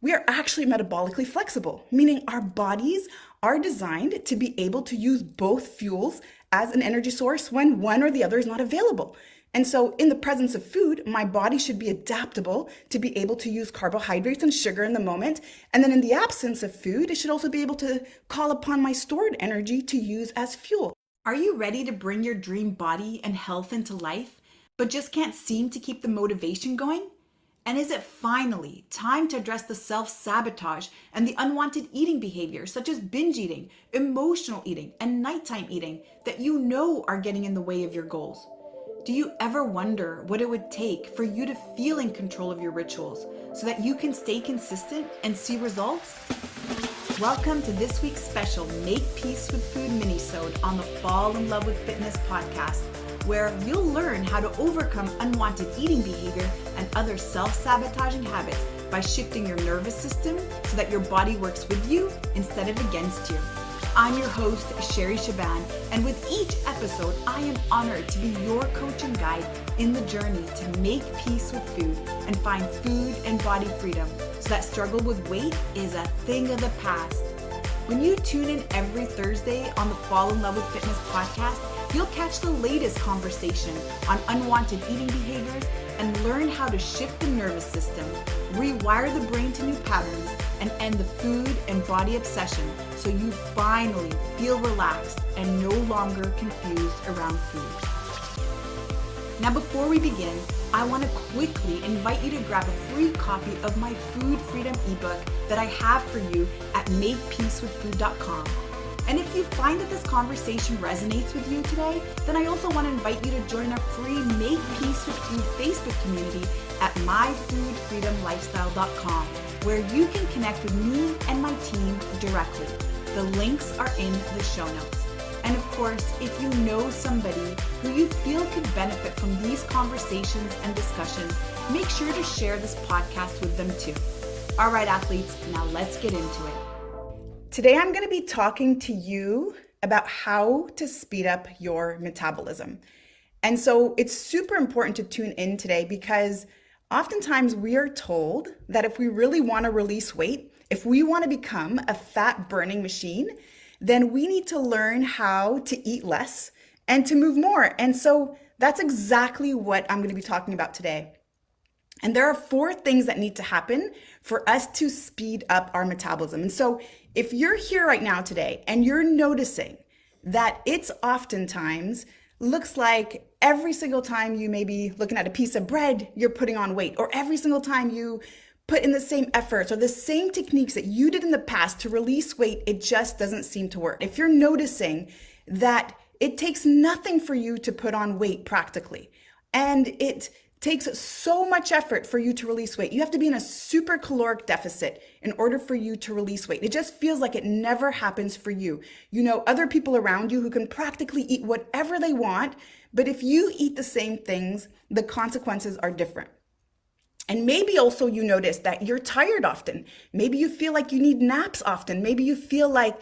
We are actually metabolically flexible, meaning our bodies are designed to be able to use both fuels as an energy source when one or the other is not available. And so, in the presence of food, my body should be adaptable to be able to use carbohydrates and sugar in the moment. And then, in the absence of food, it should also be able to call upon my stored energy to use as fuel. Are you ready to bring your dream body and health into life, but just can't seem to keep the motivation going? And is it finally time to address the self-sabotage and the unwanted eating behaviors such as binge eating, emotional eating, and nighttime eating that you know are getting in the way of your goals? Do you ever wonder what it would take for you to feel in control of your rituals so that you can stay consistent and see results? Welcome to this week's special Make Peace with Food Minisode on the Fall in Love with Fitness podcast, where you'll learn how to overcome unwanted eating behavior and other self-sabotaging habits by shifting your nervous system so that your body works with you instead of against you. I'm your host, Shaban, and with each episode, I am honored to be your coach and guide in the journey to make peace with food and find food and body freedom so that struggle with weight is a thing of the past. When you tune in every Thursday on the Fall in Love with Fitness podcast, you'll catch the latest conversation on unwanted eating behaviors and learn how to shift the nervous system, rewire the brain to new patterns, and end the food and body obsession so you finally feel relaxed and no longer confused around food. Now, before we begin, I want to quickly invite you to grab a free copy of my Food Freedom ebook that I have for you at makepeacewithfood.com. And if you find that this conversation resonates with you today, then I also want to invite you to join our free Make Peace with Food Facebook community at myfoodfreedomlifestyle.com, where you can connect with me and my team directly. The links are in the show notes. And of course, if you know somebody who you feel could benefit from these conversations and discussions, make sure to share this podcast with them too. All right, athletes, now let's get into it. Today, I'm going to be talking to you about how to speed up your metabolism. And so it's super important to tune in today because oftentimes we are told that if we really want to release weight, if we want to become a fat burning machine, then we need to learn how to eat less and to move more. And so that's exactly what I'm going to be talking about today. And there are 4 things that need to happen for us to speed up our metabolism. And so if you're here right now today and you're noticing that it's oftentimes looks like every single time you may be looking at a piece of bread, you're putting on weight, or every single time you put in the same efforts or the same techniques that you did in the past to release weight, it just doesn't seem to work. If you're noticing that it takes nothing for you to put on weight practically, and it takes so much effort for you to release weight. You have to be in a super caloric deficit in order for you to release weight. It just feels like it never happens for you. You know other people around you who can practically eat whatever they want, but if you eat the same things, the consequences are different. And maybe also you notice that you're tired often. Maybe you feel like you need naps often. Maybe you feel like,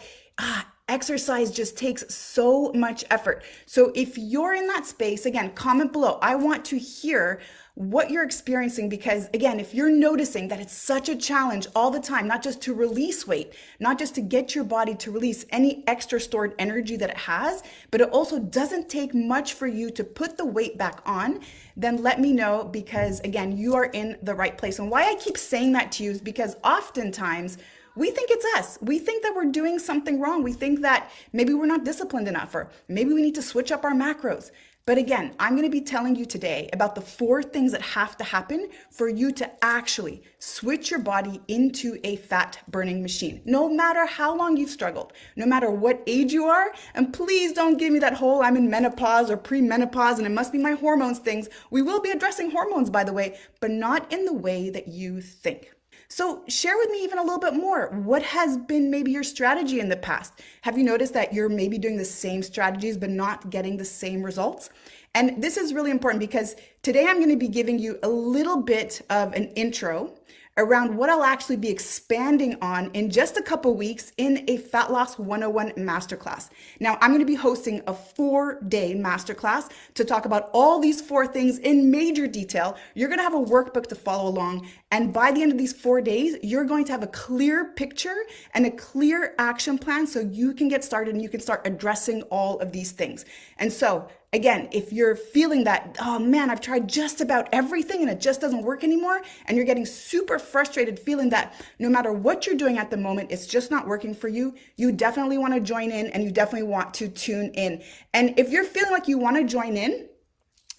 exercise just takes so much effort. So if you're in that space, again, comment below. I want to hear what you're experiencing because, again, if you're noticing that it's such a challenge all the time, not just to release weight, not just to get your body to release any extra stored energy that it has, but it also doesn't take much for you to put the weight back on, then let me know because, again, you are in the right place. And why I keep saying that to you is because oftentimes we think it's us. We think that we're doing something wrong. We think that maybe we're not disciplined enough or maybe we need to switch up our macros. But again, I'm going to be telling you today about the 4 things that have to happen for you to actually switch your body into a fat burning machine. No matter how long you've struggled, no matter what age you are, and please don't give me that whole I'm in menopause or premenopause and it must be my hormones things. We will be addressing hormones, by the way, but not in the way that you think. So share with me even a little bit more. What has been maybe your strategy in the past? Have you noticed that you're maybe doing the same strategies but not getting the same results? And this is really important because today I'm going to be giving you a little bit of an intro around what I'll actually be expanding on in just a couple weeks in a Fat Loss 101 masterclass. Now, I'm going to be hosting a 4-day masterclass to talk about all these 4 things in major detail. You're going to have a workbook to follow along. And by the end of these 4 days, you're going to have a clear picture and a clear action plan so you can get started and you can start addressing all of these things. And so, again, if you're feeling that, oh man, I've tried just about everything and it just doesn't work anymore, and you're getting super frustrated feeling that no matter what you're doing at the moment, it's just not working for you, you definitely want to join in and you definitely want to tune in. And if you're feeling like you want to join in,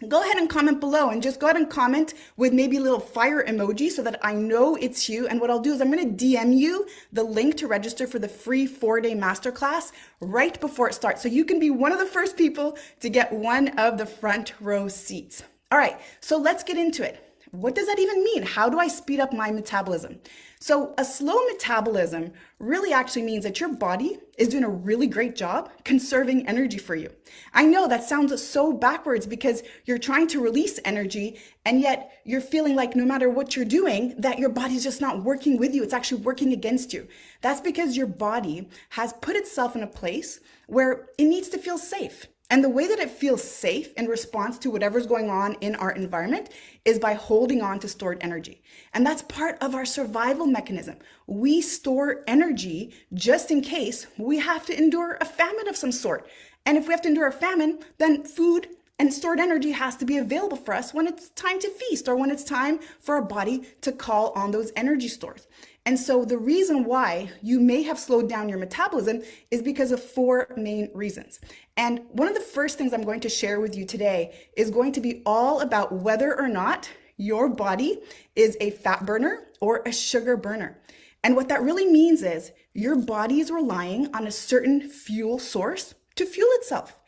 go ahead and comment below, and just go ahead and comment with maybe a little fire emoji so that I know it's you. And what I'll do is I'm going to DM you the link to register for the free 4-day masterclass right before it starts. So you can be one of the first people to get one of the front row seats. All right, so let's get into it. What does that even mean? How do I speed up my metabolism? So a slow metabolism really actually means that your body is doing a really great job conserving energy for you. I know that sounds so backwards because you're trying to release energy and yet you're feeling like no matter what you're doing, that your body's just not working with you. It's actually working against you. That's because your body has put itself in a place where it needs to feel safe. And the way that it feels safe in response to whatever's going on in our environment is by holding on to stored energy. And that's part of our survival mechanism. We store energy just in case we have to endure a famine of some sort. And if we have to endure a famine, then food and stored energy has to be available for us when it's time to feast or when it's time for our body to call on those energy stores. And so the reason why you may have slowed down your metabolism is because of 4 main reasons. And one of the first things I'm going to share with you today is going to be all about whether or not your body is a fat burner or a sugar burner. And what that really means is your body is relying on a certain fuel source to fuel itself.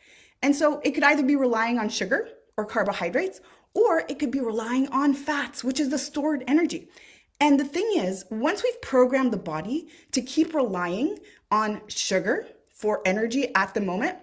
And so it could either be relying on sugar or carbohydrates, or it could be relying on fats, which is the stored energy. And the thing is, once we've programmed the body to keep relying on sugar for energy at the moment,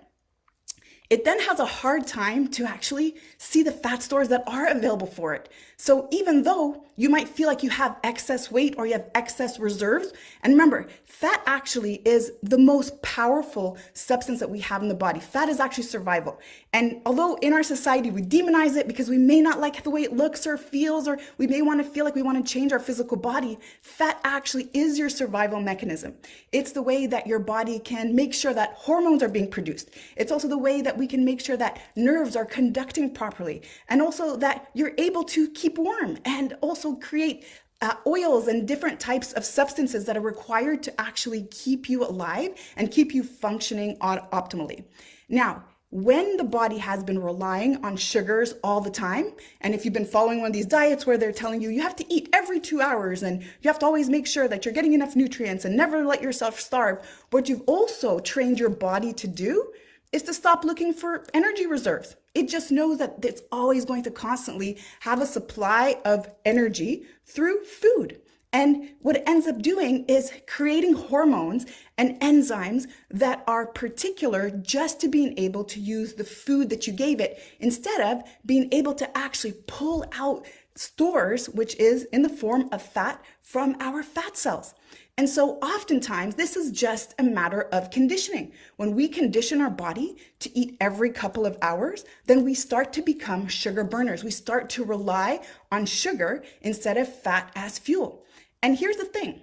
it then has a hard time to actually see the fat stores that are available for it. So even though you might feel like you have excess weight or you have excess reserves, and remember, fat actually is the most powerful substance that we have in the body. Fat is actually survival. And although in our society we demonize it because we may not like the way it looks or feels, or we may want to feel like we want to change our physical body, fat actually is your survival mechanism. It's the way that your body can make sure that hormones are being produced. It's also the way that we can make sure that nerves are conducting properly, and also that you're able to keep warm and also create oils and different types of substances that are required to actually keep you alive and keep you functioning optimally. Now, when the body has been relying on sugars all the time, and if you've been following one of these diets where they're telling you have to eat every 2 hours and you have to always make sure that you're getting enough nutrients and never let yourself starve, what you've also trained your body to do is to stop looking for energy reserves. It just knows that it's always going to constantly have a supply of energy through food. And what it ends up doing is creating hormones and enzymes that are particular just to being able to use the food that you gave it, instead of being able to actually pull out stores, which is in the form of fat, from our fat cells. And so oftentimes this is just a matter of conditioning. When we condition our body to eat every couple of hours, then we start to become sugar burners. We start to rely on sugar instead of fat as fuel. And here's the thing.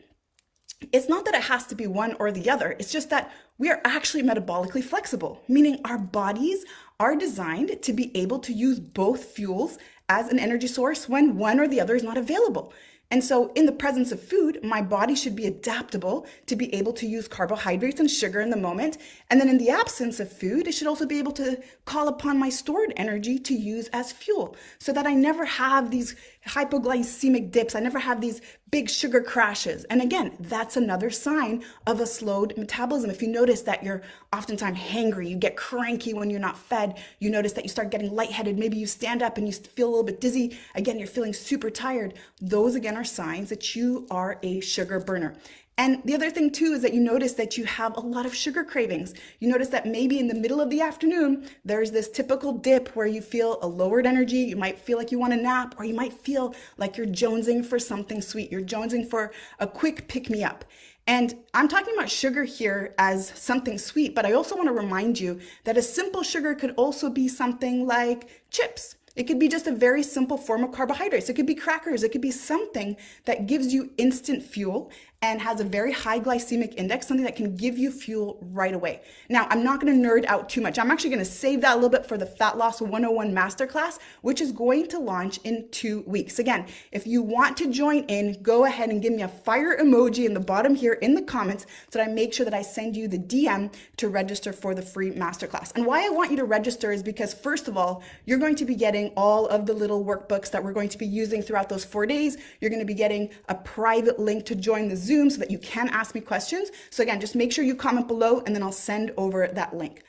It's not that it has to be one or the other. It's just that we are actually metabolically flexible, meaning our bodies are designed to be able to use both fuels as an energy source when one or the other is not available. And so in the presence of food, my body should be adaptable to be able to use carbohydrates and sugar in the moment. And then in the absence of food, it should also be able to call upon my stored energy to use as fuel, so that I never have these hypoglycemic dips. I never have these big sugar crashes. And again, that's another sign of a slowed metabolism. If you notice that you're oftentimes hangry, you get cranky when you're not fed, you notice that you start getting lightheaded, maybe you stand up and you feel a little bit dizzy, again, you're feeling super tired. Those again are signs that you are a sugar burner. And the other thing too is that you notice that you have a lot of sugar cravings. You notice that maybe in the middle of the afternoon, there's this typical dip where you feel a lowered energy. You might feel like you want to nap, or you might feel like you're jonesing for something sweet. You're jonesing for a quick pick-me-up. And I'm talking about sugar here as something sweet, but I also want to remind you that a simple sugar could also be something like chips. It could be just a very simple form of carbohydrates. It could be crackers. It could be something that gives you instant fuel and has a very high glycemic index, something that can give you fuel right away. Now, I'm not going to nerd out too much. I'm actually going to save that a little bit for the Fat Loss 101 Masterclass, which is going to launch in 2 weeks. Again, if you want to join in, go ahead and give me a fire emoji in the bottom here in the comments so that I make sure that I send you the DM to register for the free masterclass. And why I want you to register is because, first of all, you're going to be getting all of the little workbooks that we're going to be using throughout those 4 days. You're going to be getting a private link to join the Zoom so that you can ask me questions. So again, just make sure you comment below and then I'll send over that link.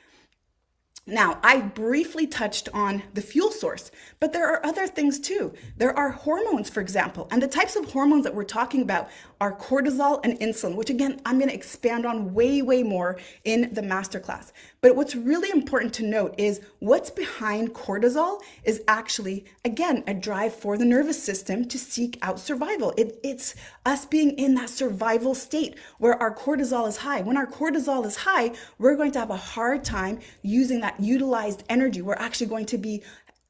Now, I briefly touched on the fuel source, but there are other things too. There are hormones, for example, and the types of hormones that we're talking about are cortisol and insulin, which again, I'm going to expand on way more in the masterclass. But what's really important to note is what's behind cortisol is actually, again, a drive for the nervous system to seek out survival. It's us being in that survival state where our cortisol is high. When our cortisol is high, we're going to have a hard time using that utilized energy. We're actually going to be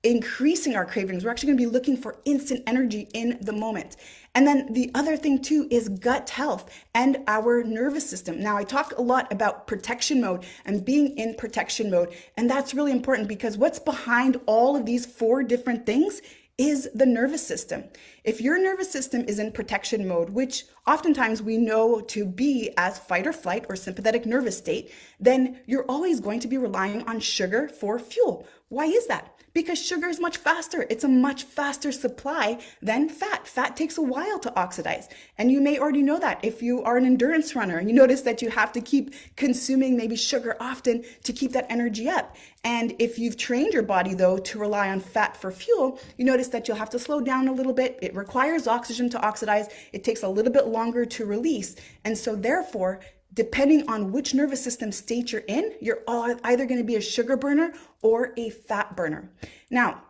increasing our cravings. We're actually going to be looking for instant energy in the moment. And then the other thing too is gut health and our nervous system. Now, I talk a lot about protection mode and being in protection mode. And that's really important because what's behind all of these 4 different things is the nervous system. If your nervous system is in protection mode, which oftentimes we know to be as fight or flight or sympathetic nervous state, then you're always going to be relying on sugar for fuel. Why is that? Because sugar is much faster. It's a much faster supply than fat. Fat takes a while to oxidize. And you may already know that if you are an endurance runner and you notice that you have to keep consuming maybe sugar often to keep that energy up. And if you've trained your body though to rely on fat for fuel, you notice that you'll have to slow down a little bit. It requires oxygen to oxidize. It takes a little bit longer to release. And so therefore, depending on which nervous system state you're in, you're either going to be a sugar burner or a fat burner. Now,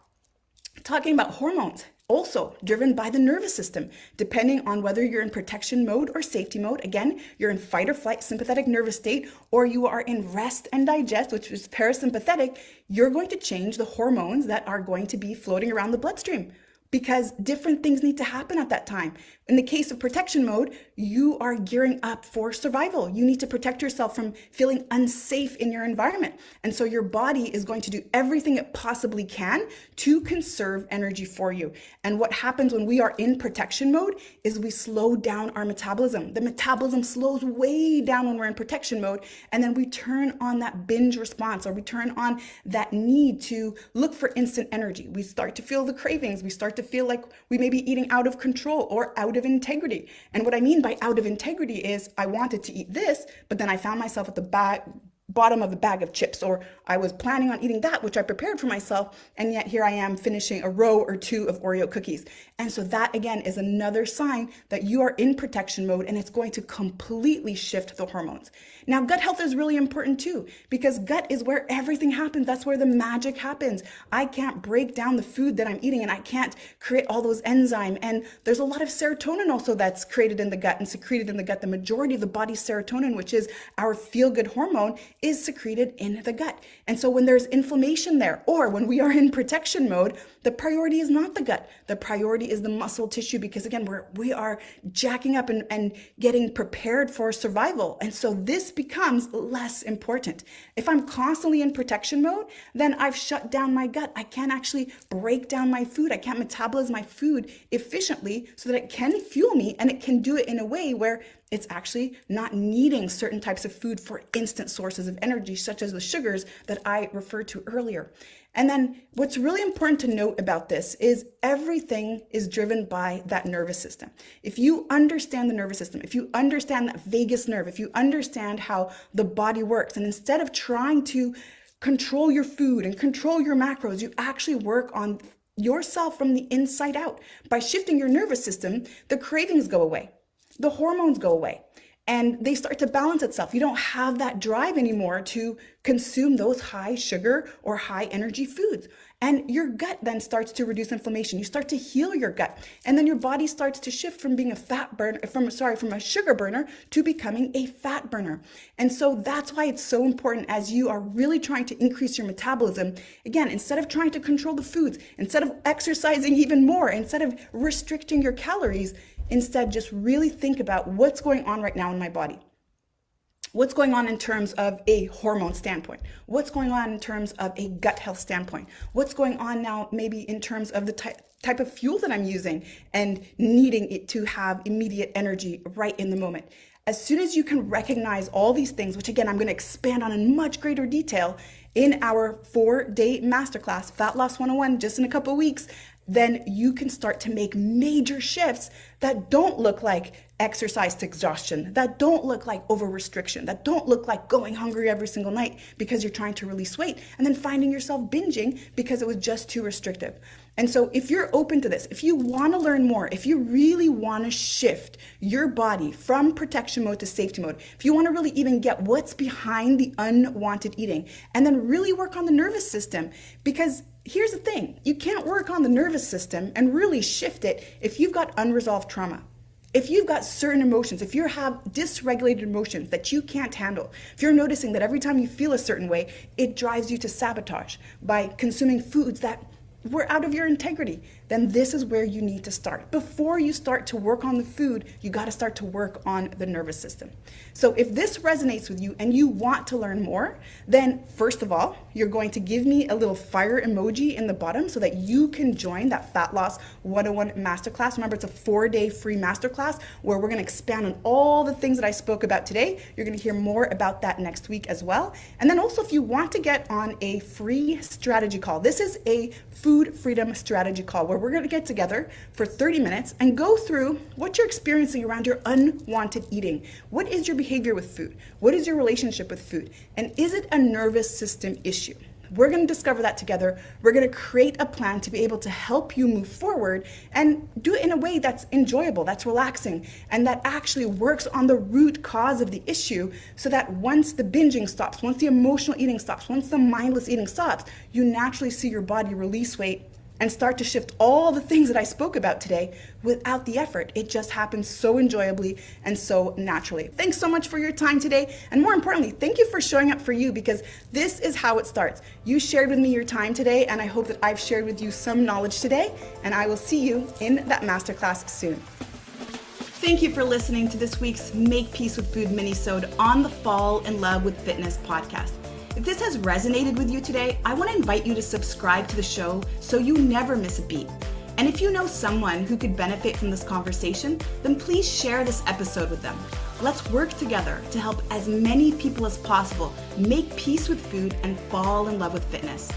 talking about hormones, also driven by the nervous system, depending on whether you're in protection mode or safety mode. Again, you're in fight or flight, sympathetic nervous state, or you are in rest and digest, which is parasympathetic, you're going to change the hormones that are going to be floating around the bloodstream, because different things need to happen at that time. In the case of protection mode, you are gearing up for survival. You need to protect yourself from feeling unsafe in your environment. And so your body is going to do everything it possibly can to conserve energy for you. And what happens when we are in protection mode is we slow down our metabolism. The metabolism slows way down when we're in protection mode. And then we turn on that binge response, or we turn on that need to look for instant energy. We start to feel the cravings. We start to feel like we may be eating out of control or out of integrity. And what I mean by out of integrity is I wanted to eat this, but then I found myself at the bottom of a bag of chips, or I was planning on eating that, which I prepared for myself, and yet here I am finishing a row or 2 of Oreo cookies. And so that again is another sign that you are in protection mode, and it's going to completely shift the hormones. Now, gut health is really important too, because gut is where everything happens. That's where the magic happens. I can't break down the food that I'm eating, and I can't create all those enzymes. And there's a lot of serotonin also that's created in the gut and secreted in the gut. The majority of the body's serotonin, which is our feel-good hormone, is secreted in the gut. And so when there's inflammation there, or when we are in protection mode, the priority is not the gut. The priority is the muscle tissue, because again, we are jacking up and getting prepared for survival. And so this becomes less important. If I'm constantly in protection mode, then I've shut down my gut. I can't actually break down my food. I can't metabolize my food efficiently so that it can fuel me, and it can do it in a way where it's actually not needing certain types of food for instant sources of energy, such as the sugars that I referred to earlier. And then what's really important to note about this is everything is driven by that nervous system. If you understand the nervous system, if you understand that vagus nerve, if you understand how the body works, and instead of trying to control your food and control your macros, you actually work on yourself from the inside out. By shifting your nervous system, the cravings go away. The hormones go away. and they start to balance itself. You don't have that drive anymore to consume those high sugar or high energy foods. And your gut then starts to reduce inflammation. You start to heal your gut. And then your body starts to shift from being from a sugar burner to becoming a fat burner. And so that's why it's so important as you are really trying to increase your metabolism. Again, instead of trying to control the foods, instead of exercising even more, instead of restricting your calories, instead just really think about what's going on right now in my body. What's going on in terms of a hormone standpoint? What's going on in terms of a gut health standpoint? What's going on now maybe in terms of the type of fuel that I'm using and needing it to have immediate energy right in the moment? As soon as you can recognize all these things, which again, I'm going to expand on in much greater detail in our 4-day masterclass, Fat Loss 101, just in a couple of weeks, then you can start to make major shifts that don't look like exercise to exhaustion, that don't look like over restriction, that don't look like going hungry every single night because you're trying to release weight and then finding yourself binging because it was just too restrictive. And so if you're open to this, if you want to learn more, if you really want to shift your body from protection mode to safety mode, if you want to really even get what's behind the unwanted eating and then really work on the nervous system, because here's the thing, you can't work on the nervous system and really shift it if you've got unresolved trauma. If you've got certain emotions, if you have dysregulated emotions that you can't handle, if you're noticing that every time you feel a certain way, it drives you to sabotage by consuming foods that were out of your integrity, then this is where you need to start. Before you start to work on the food, you got to start to work on the nervous system. So if this resonates with you and you want to learn more, then first of all, you're going to give me a little fire emoji in the bottom so that you can join that Fat Loss 101 masterclass. Remember, it's a 4-day free masterclass where we're going to expand on all the things that I spoke about today. You're going to hear more about that next week as well. And then also, if you want to get on a free strategy call, this is a food freedom strategy call where we're going to get together for 30 minutes and go through what you're experiencing around your unwanted eating. What is your behavior with food? What is your relationship with food? And is it a nervous system issue? We're going to discover that together. We're going to create a plan to be able to help you move forward and do it in a way that's enjoyable, that's relaxing, and that actually works on the root cause of the issue so that once the binging stops, once the emotional eating stops, once the mindless eating stops, you naturally see your body release weight and start to shift all the things that I spoke about today without the effort. It just happens so enjoyably and so naturally. Thanks so much for your time today. And more importantly, thank you for showing up for you, because this is how it starts. You shared with me your time today, and I hope that I've shared with you some knowledge today, and I will see you in that masterclass soon. Thank you for listening to this week's Make Peace with Food Minisode on the Fall in Love with Fitness podcast. If this has resonated with you today, I want to invite you to subscribe to the show so you never miss a beat. And if you know someone who could benefit from this conversation, then please share this episode with them. Let's work together to help as many people as possible make peace with food and fall in love with fitness.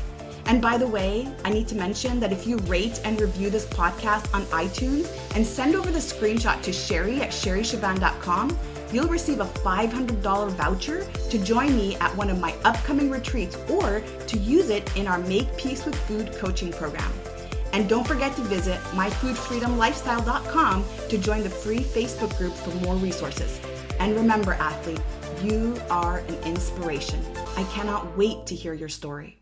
And by the way, I need to mention that if you rate and review this podcast on iTunes and send over the screenshot to Sherry at sherryshaban.com, you'll receive a $500 voucher to join me at one of my upcoming retreats or to use it in our Make Peace with Food coaching program. And don't forget to visit myfoodfreedomlifestyle.com to join the free Facebook group for more resources. And remember, athlete, you are an inspiration. I cannot wait to hear your story.